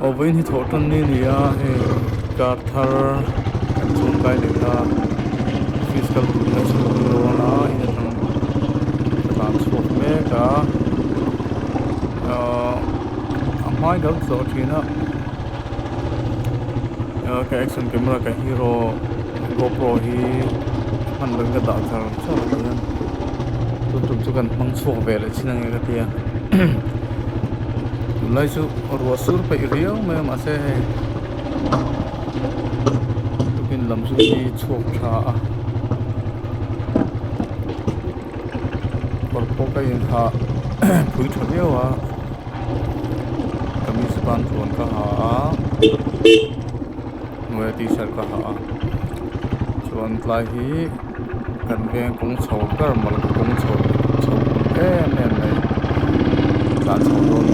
Ovin hi thoton ni nia he Carter kan chung kai le ta physical fitness lo na ina tang tan swap me ka amai gal zo thina ka action camera ka hero GoPro hi man lang ka da thar so hian tum chu kan mang swap ve le chinang ka tia lai chu ro sur pe riau me ma se tukin lam chu hi chok tha a por po ka in ha phui thariau a kamis ban thon ka ha nuai t-shirt ka ha chuan tlai hi kan veng kong chho kar mal kong chho chho em nei tlan chho don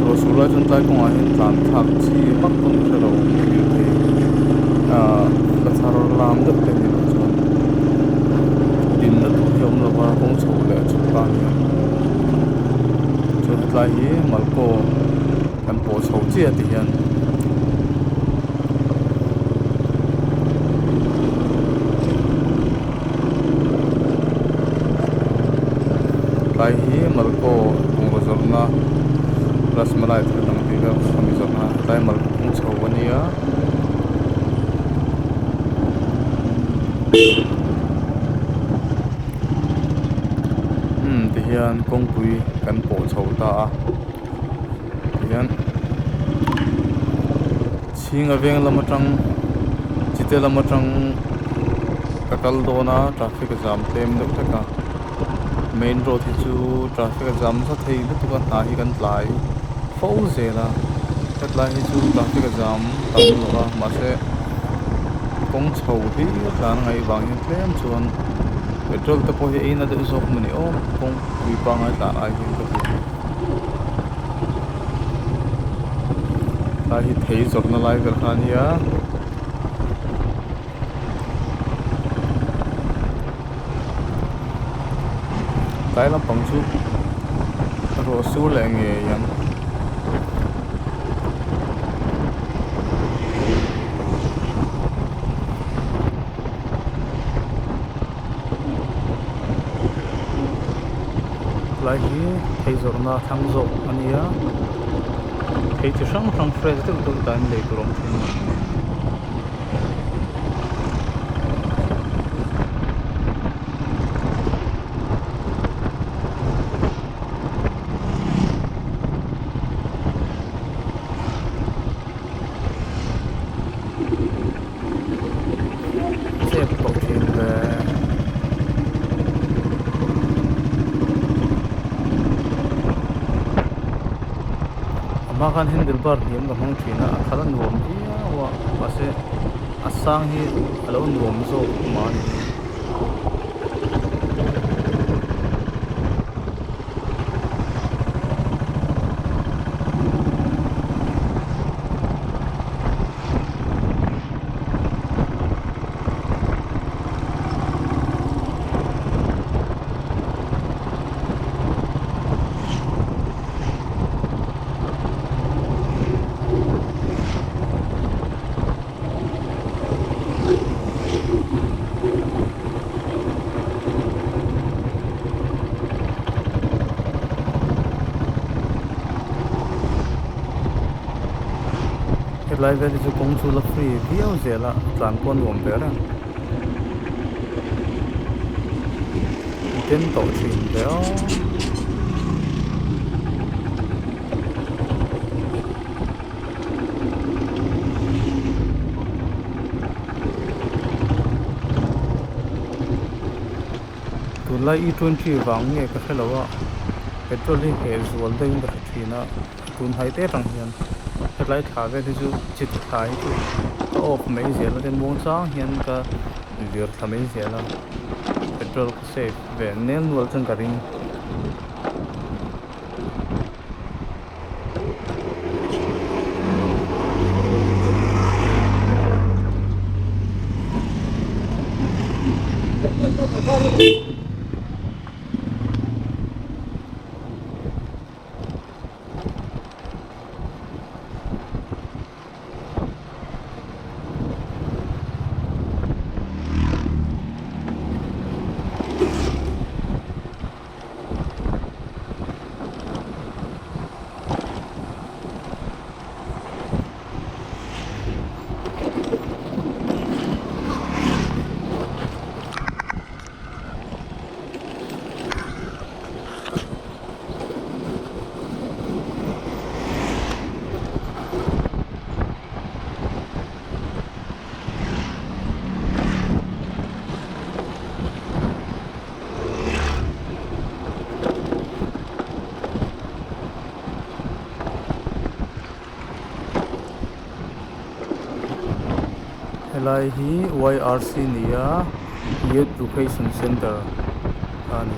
ro sura chun tlai kong a hin tlan thak chi mak ton thero ni te la char lam dap te ni chuan din na tu hiom la war kong chho le chu ta ni chuan tlai hi mal ko kan po chho chi ati hian lai hi malko kung rozorna rasmalai thadang tiga kami zorna lai malko kung chawaniya tihian kong pui kan po chawta a tihian chinga veng lamatang chite lamatang kakal dona traffic jam tem deuh taka main road hi chu traffic jam sa thei lu tuka na hi kan tlai fo zela hetlai hi chu traffic jam tam lowa ma se kong chho hi tlan ngai wang hin tlem chuan petrol te po hi ina de zok mani o kong wi pa ngai tla ai hin ka lai hi thei zok na lai ver khania cái lắm bằng chú rồi số lượng nghề yan lại hi thấy rồi na thang rồi anh ya thấy chỉ sang sang fresh được time lấy từ rong thiên makan handlebar hiam ga hmang thina a khala nuam dia wa ase asang hi alo nuam zo ma ni lai ve chu kong chu la free viau zela tlan pon wom ve ra ten to chin veo tu lai E20 wang nge ka khelawa petrol hi he zual dei da thina tun hai te tang hian lai thả về thì chú chỉ thả chú off mấy giờ là đến buông sáng hiện cả việc thả mấy giờ là petrol safe về nên luôn chân cả ring Helai hi YRC nia Youth Education Center ani.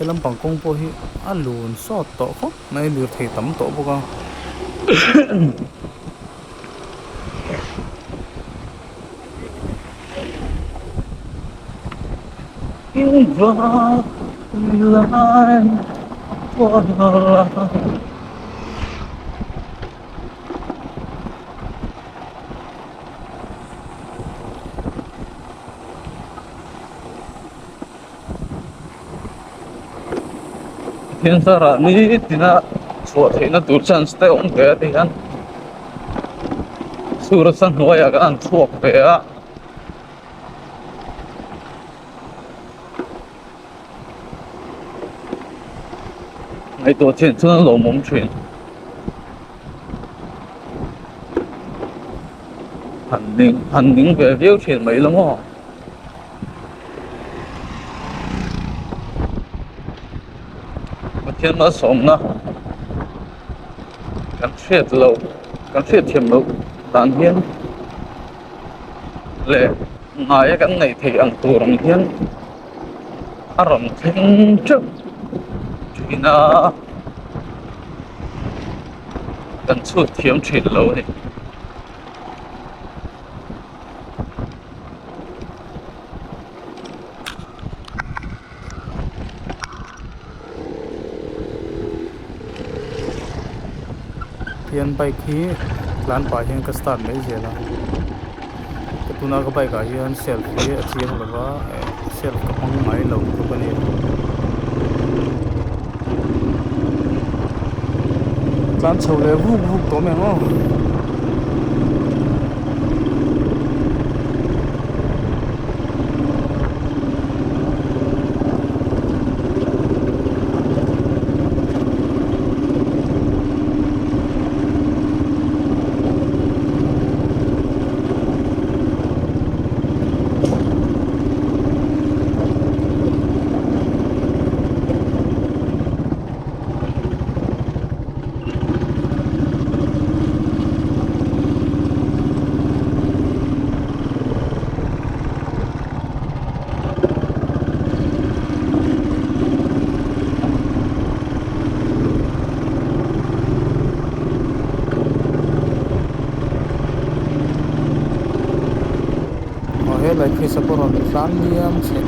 Helam pangkong po hi alun so to ko nai lir thei tam to boka. Thiên sa ra ni tina so the na tur chan ste ong te te han sur san hoya ga an thuak pe a ngai to chen chuan lo mom thrin han ning ve viu thrin mai lo ngo thiên ma som na kan thiet lo kan thiet thiam lo tan hian le ngai kan nei thei ang turam hian aram thing chu china kan chu thiam thrin lo ni Hian bike hi plan pa hian ka start mai zela. Ka tuna ka bike a hian selfie a chiang lawa self ka pang mai lo ko pani. Plan chole vuk vuk to me ngo. Like fi support on plan niam che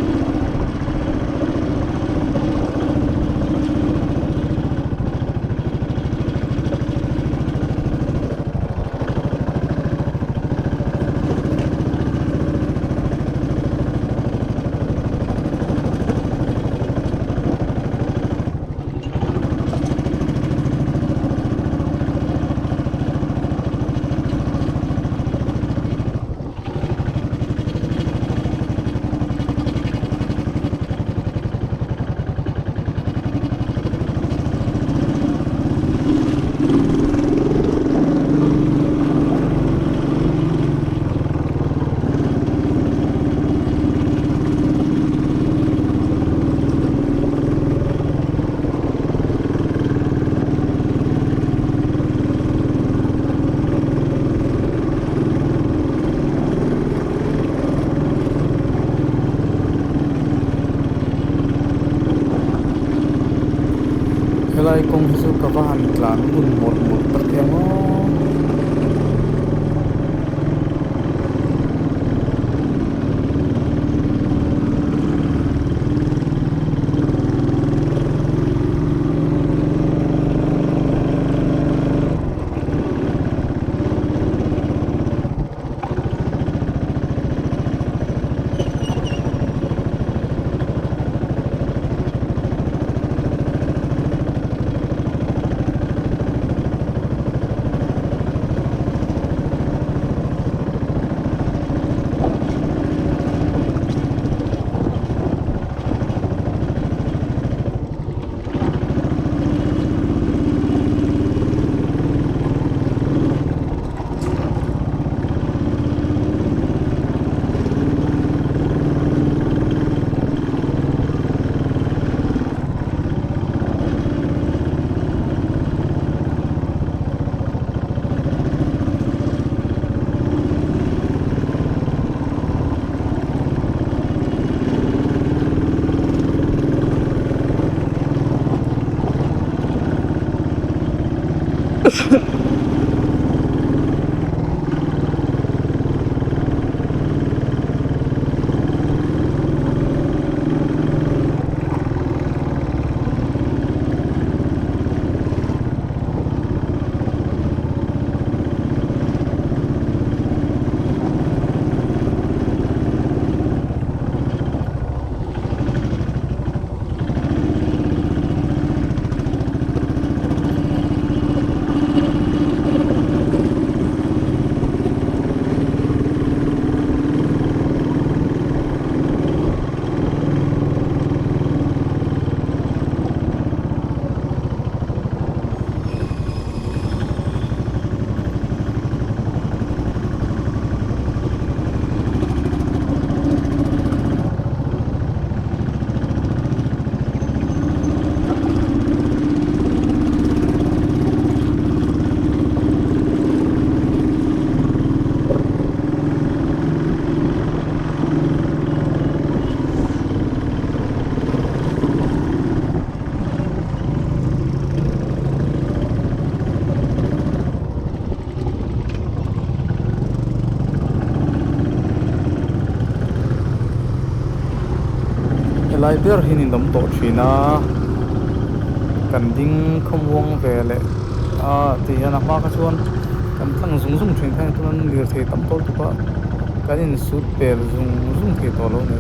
helai kong hisu ka van tlan mun mot mot tak yango. lai ber hin in dam to thina kan ding khomwong ve le ti ana ma ka chuan kan tlang zung zung thin thang tuan lir the tam tol tu pa kan in sut pel zung zung the to lo ne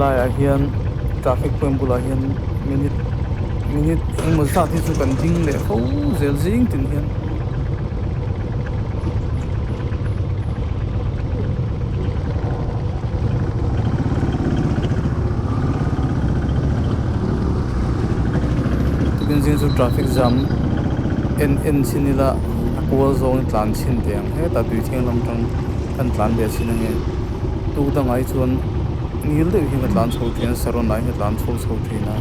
lai a hian traffic point bula hian minute engmaw zat hi chu kan ding le ho zel zing tin hian tukin zin chu traffic jam en sinila akwal zong tlan chin tiang he ta tui thiang lam tang kan tlan be chin nge tu dang ai chuan nil de hi tlan chho thian saron nai he tlan chho thina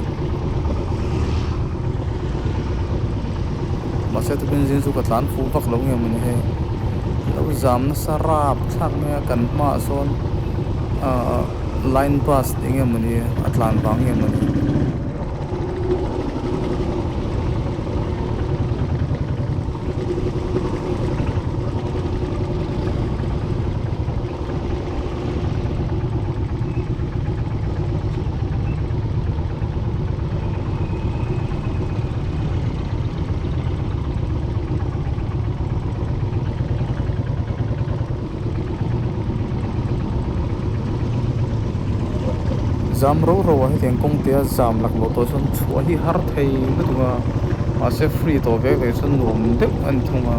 masa tu bin zin chu ka tlan fu vak lo nge mun he lo jam na sarap thak me kan ma son line bus dinge mun hi atlan wang nge mun jam ro ro hi teng kong tia jam lak lo to chon chua hi har thei na tunga ma se free to ve ve chon nom de an thunga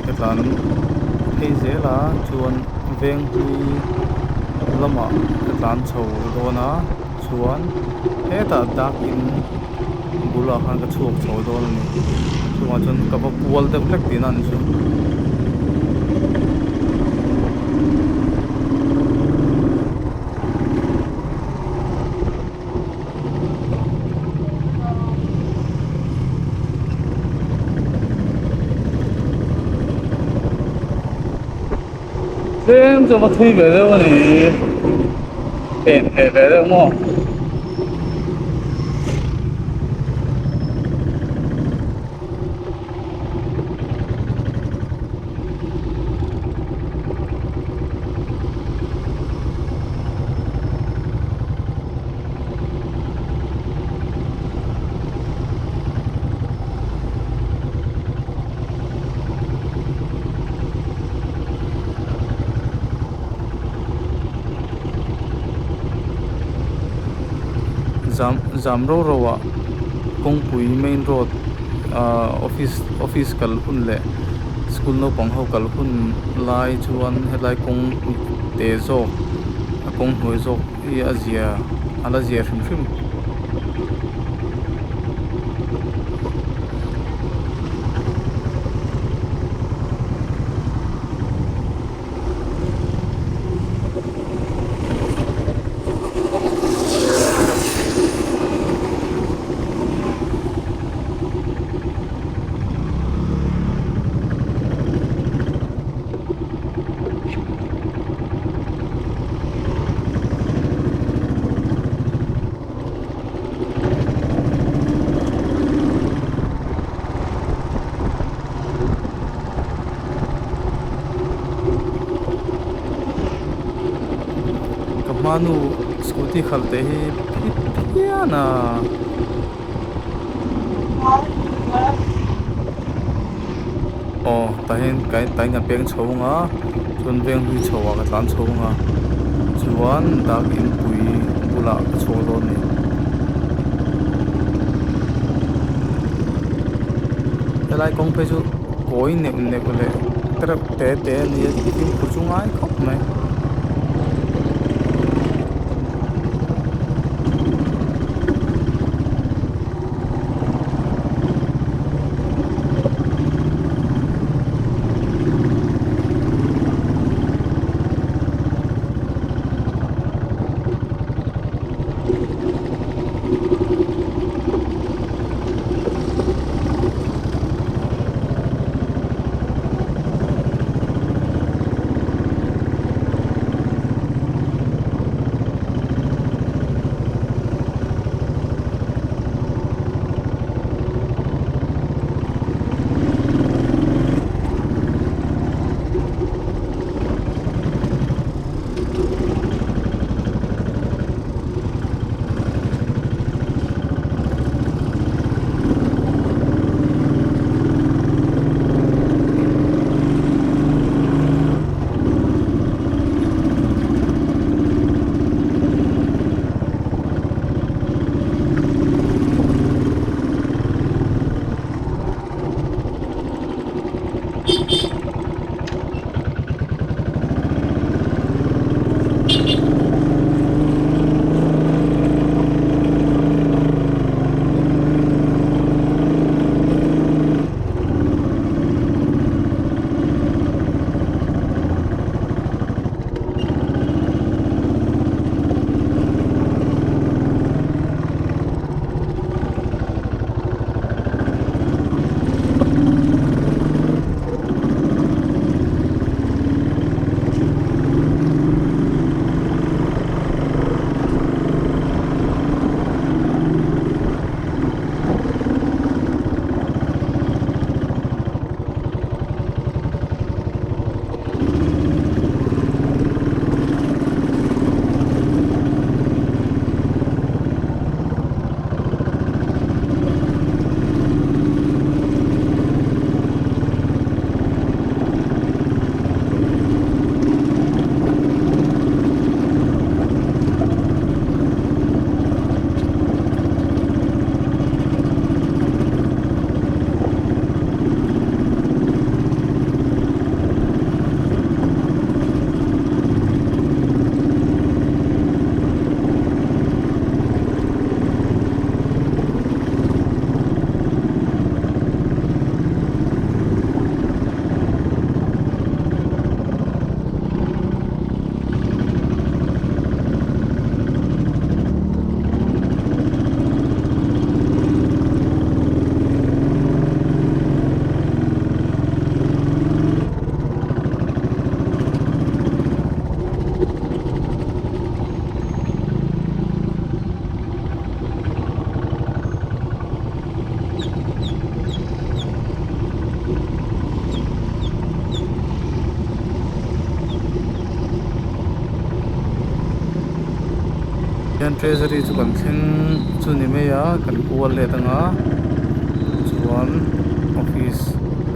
ketlan hei zela chuan veng hi lama ketlan chho dona chuan heta dak in bula khan ka chuak chho don ni chuan chuan ka pa pual deuh hlek tin an chu Xem cho mà thui về đâu này, tiền về đâu mà. Zamro Rowa Kongpui main road office kalhun le school no pang ho kalhun lai chuan helai kong te zo kong hoi zo i azia ala zia hrim hrim manu scooty khalte hi piana tahin kai tai nga peng chhonga chun veng hui chhowa ka tlan chhonga chuan dak in pui bula chhodon ni helai kong pe chu koi ne kole trap te ni tim kuchungai khop mai yan treasury chu kan thleng chu ni mai a kan kual le danga chuan office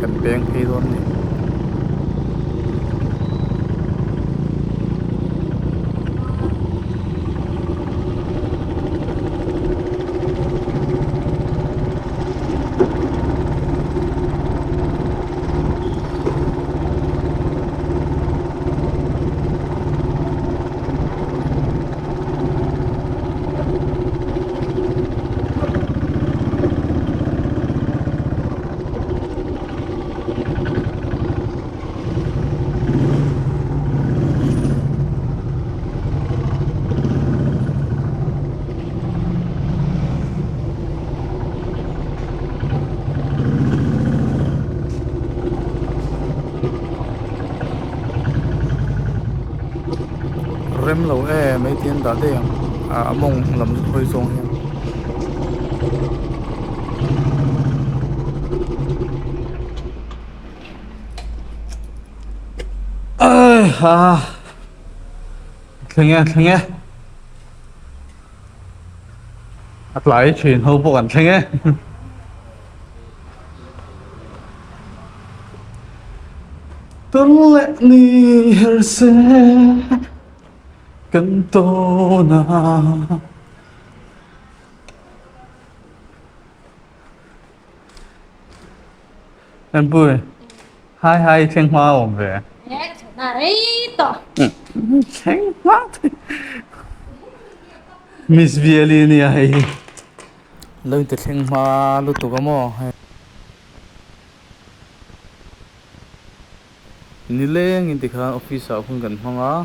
kan bank phei dawn ni rem lo mấy tiền đã đây à mong làm hơi xong hen Thằng nghe lại chuyện hậu bộ ảnh thằng nghe Don't let me hear say cần tô na em bùi hai Thanh Hoa ổn về Đấy, to. Thanh Hoa Miss Violini ai lên từ Thanh Hoa lúc tụ cái mò ni leng in tikhan office a hun kan hmanga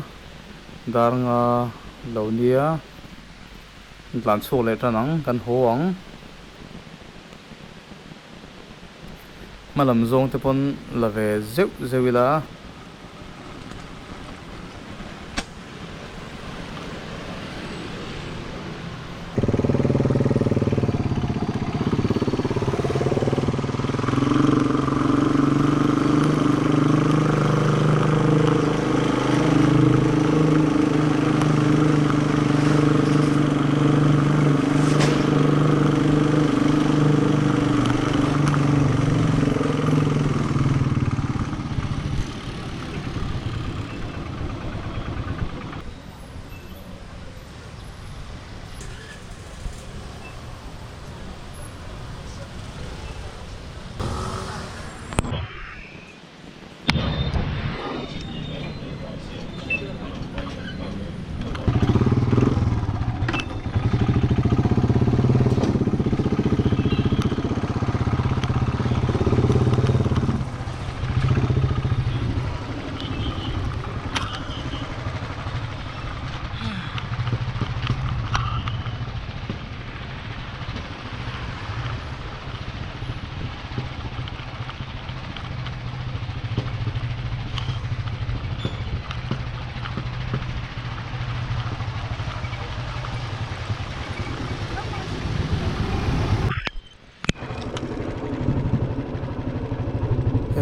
darnga lo nia tlan chhuak le tanang kan hawang malam zong te pon la ve zeu zeuila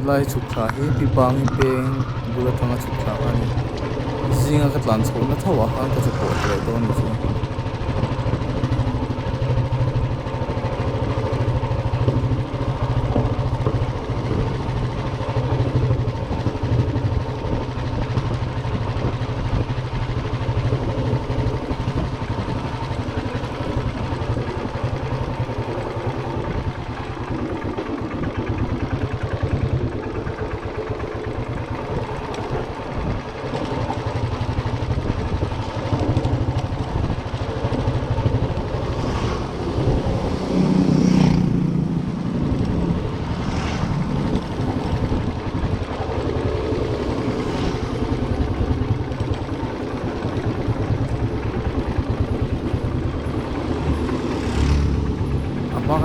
lai chuk thla hi pipang hi peng bula tanga chuk thla ani zinga ka tlan chho na thawa han ka chu le don ni chu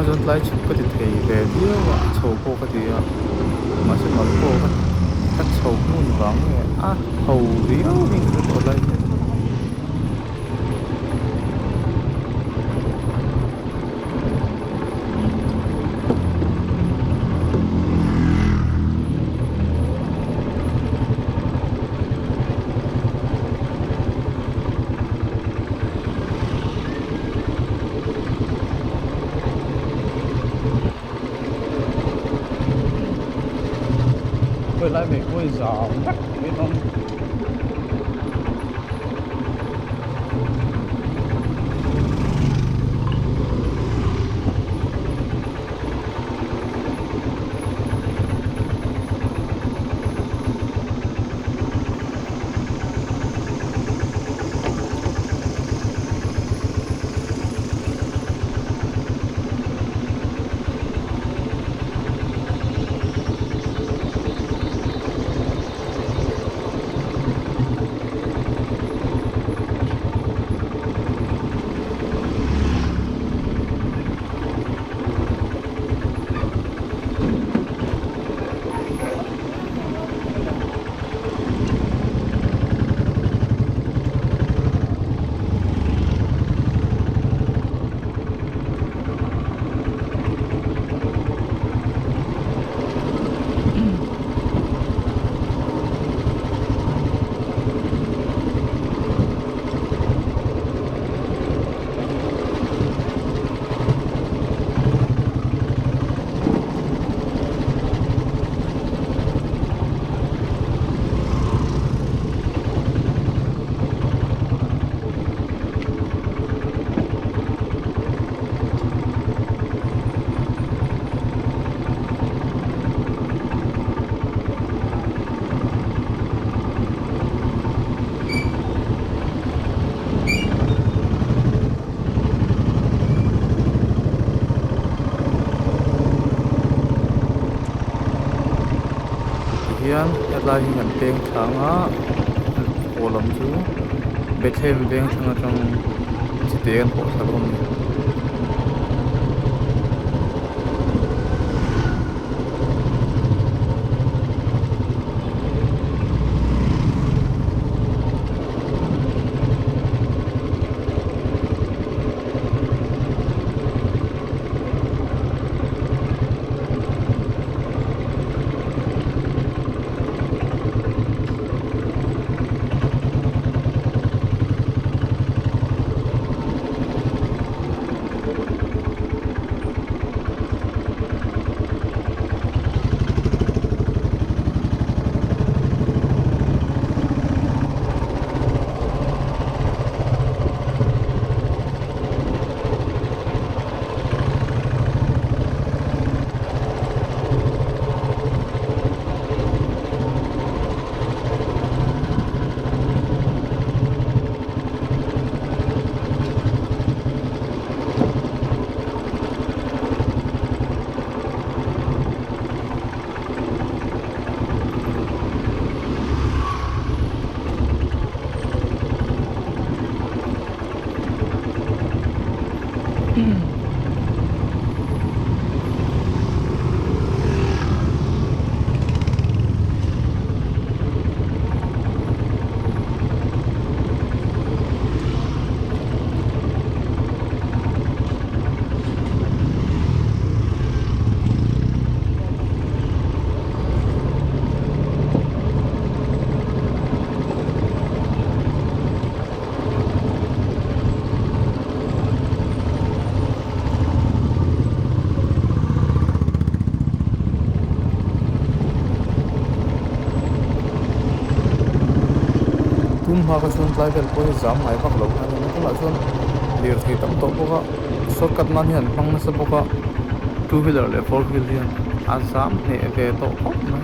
ka zon lai chuk ka ti thei ve dio wa chho ko ka ti a ma se mal ko ka chho mun bang a ho rio min ka to lai lại về quê giàu chắc biết không. Hian headline hi an teng thanga kolam chu Bethlehem veng thanga tang chite an pawh thalawm ni. Hoa ka chuan tlai vel pawh hi zam ngai vak lo a ni tala chuan lir thei tam tawh bawk a shortcut man hi an hmang nasa bawk a two wheeler leh four wheel hian a zam hnih ve tawh khawp mai.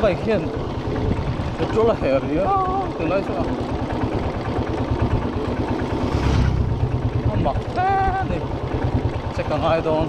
Bài khiên cái chỗ là hẻo thì từ nãy sao nó mặc thế này chắc cả ai đâu